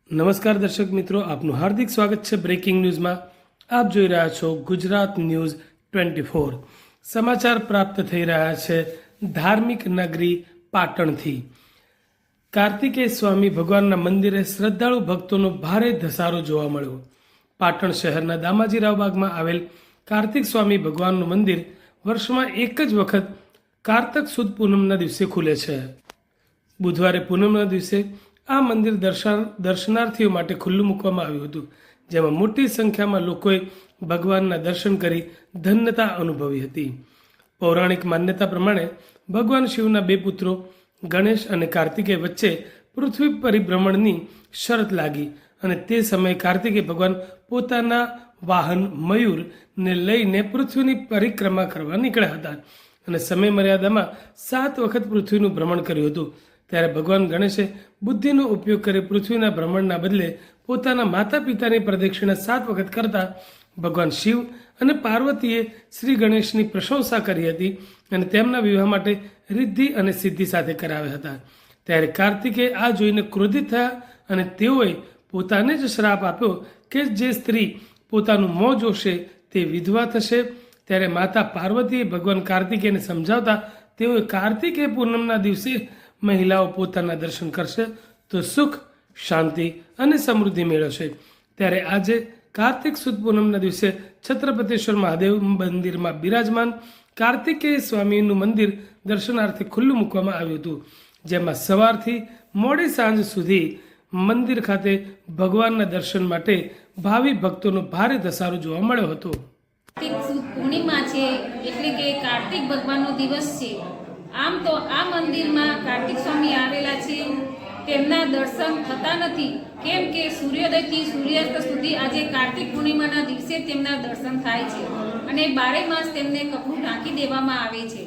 નમસ્કાર દર્શક મિત્રો, આપનું હાર્દિક સ્વાગત છે બ્રેકિંગ ન્યૂઝમાં। આપ જોઈ રહ્યા છો ગુજરાત ન્યૂઝ 24। સમાચાર પ્રાપ્ત થઈ રહ્યા છે ધાર્મિક નગરી પાટણથી। કાર્તિકેય સ્વામી ભગવાનના મંદિરે શ્રદ્ધાળુ ભક્તોનો ભારે ધસારો જોવા મળ્યો। પાટણ શહેરના દામાજીરાવ બાગમાં આવેલ કાર્તિક સ્વામી ભગવાનનું મંદિર વર્ષમાં એક જ વખત કારતક સુદ પૂનમના દિવસે ખુલે છે। બુધવારે પૂનમના દિવસે આ મંદિર દર્શનાર્થીઓ માટે ખુલ્લું મૂકવામાં આવ્યું હતું, જેમાં મોટી સંખ્યામાં લોકોએ ભગવાનના દર્શન કરી ધન્યતા અનુભવી હતી। પૌરાણિક માન્યતા પ્રમાણે ભગવાન શિવના બે પુત્રો ગણેશ અને કાર્તિકેય વચ્ચે પૃથ્વી પરિભ્રમણની શરત લાગી અને તે સમયે કાર્તિકેય ભગવાન પોતાના વાહન મયુરને લઈને પૃથ્વીની પરિક્રમા કરવા નીકળ્યા હતા અને સમય મર્યાદામાં 7 વખત પૃથ્વીનું ભ્રમણ કર્યું હતું। ત્યારે ભગવાન ગણેશે બુદ્ધિનો ઉપયોગ કરી પૃથ્વીના ભ્રમણના બદલે પોતાના માતા પિતાની પ્રદક્ષિણા 7 વખત કરતા ભગવાન શિવ અને પાર્વતીએ શ્રી ગણેશની પ્રશંસા કરી હતી અને તેમના વિવાહ માટે રિદ્ધિ અને સિદ્ધિ સાથે કરાવ્યા હતા। ત્યારે કાર્તિકે આ જોઈને ક્રોધિત થયા અને તેઓએ પોતાને જ શ્રાપ આપ્યો કે જે સ્ત્રી પોતાનું મોં જોશે તે વિધવા થશે। ત્યારે માતા પાર્વતીએ ભગવાન કાર્તિકેયને સમજાવતા તેઓએ કાર્તિકેય પૂનમના દિવસે મહિલાઓ પોતાના દર્શન કરશે તો સુખ, શાંતિ અને સમૃદ્ધિ મેળવશે। ત્યારે આજે કાર્તિક સુદ પૂનમના દિવસે છત્રપતિશ્વર મહાદેવ મંદિરમાં બિરાજમાન કાર્તિકેય સ્વામીનું મંદિર દર્શનાર્થે ખુલ્લું મૂકવામાં આવ્યું હતું, જેમાં સવારથી મોડી સાંજ સુધી મંદિર ખાતે ભગવાનના દર્શન માટે ભાવિ ભક્તોનો ભારે ધસારો જોવા મળ્યો હતો। કાર્તિક સુદ પૂર્ણિમા છે, એટલે કે કાર્તિક ભગવાનનો દિવસ છે। આમ તો આ મંદિરમાં કાર્તિક સ્વામી આવેલા છે, તેમના દર્શન થતા નથી, કેમ કે સૂર્યોદયથી સૂર્યાસ્ત સુધી આજે કાર્તિક પૂર્ણિમાના દિવસે તેમના દર્શન થાય છે અને 12 માસ તેમને કપડું ઢાંકી દેવામાં આવે છે।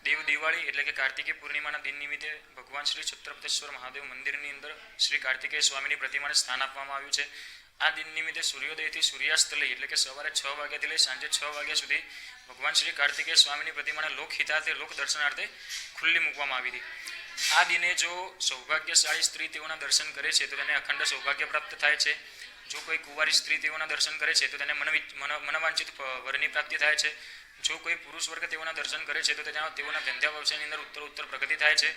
દેવ દિવાળી એટલે કે કાર્તિકેય પૂર્ણિમાના દિન નિમિત્તે ભગવાન શ્રી છત્રપતિશ્વર મહાદેવ મંદિરની અંદર શ્રી કાર્તિકેય સ્વામીની પ્રતિમાને સ્થાન આપવામાં આવ્યું છે। આ દિન નિમિત્તે સૂર્યોદયથી સૂર્યાસ્ત લઈ એટલે કે સવારે 6 વાગ્યાથી લઈ સાંજે 6 વાગ્યા સુધી ભગવાન શ્રી કાર્તિકેય સ્વામીની પ્રતિમાને લોકહિતાર્થે લોક દર્શનાર્થે ખુલ્લી મૂકવામાં આવી હતી। આ દિને જો સૌભાગ્યશાળી સ્ત્રી તેઓના દર્શન કરે છે તો તેને અખંડ સૌભાગ્ય પ્રાપ્ત થાય છે। જો કોઈ કુંવારી સ્ત્રી તેઓના દર્શન કરે છે તો તેને મનવાંછિત વરની પ્રાપ્તિ થાય છે। જો કોઈ પુરુષ વર્ગ તેઓના દર્શન કરે છે તો તેઓના ધંધા વ્યવસાયની અંદર ઉત્તર પ્રગતિ થાય છે।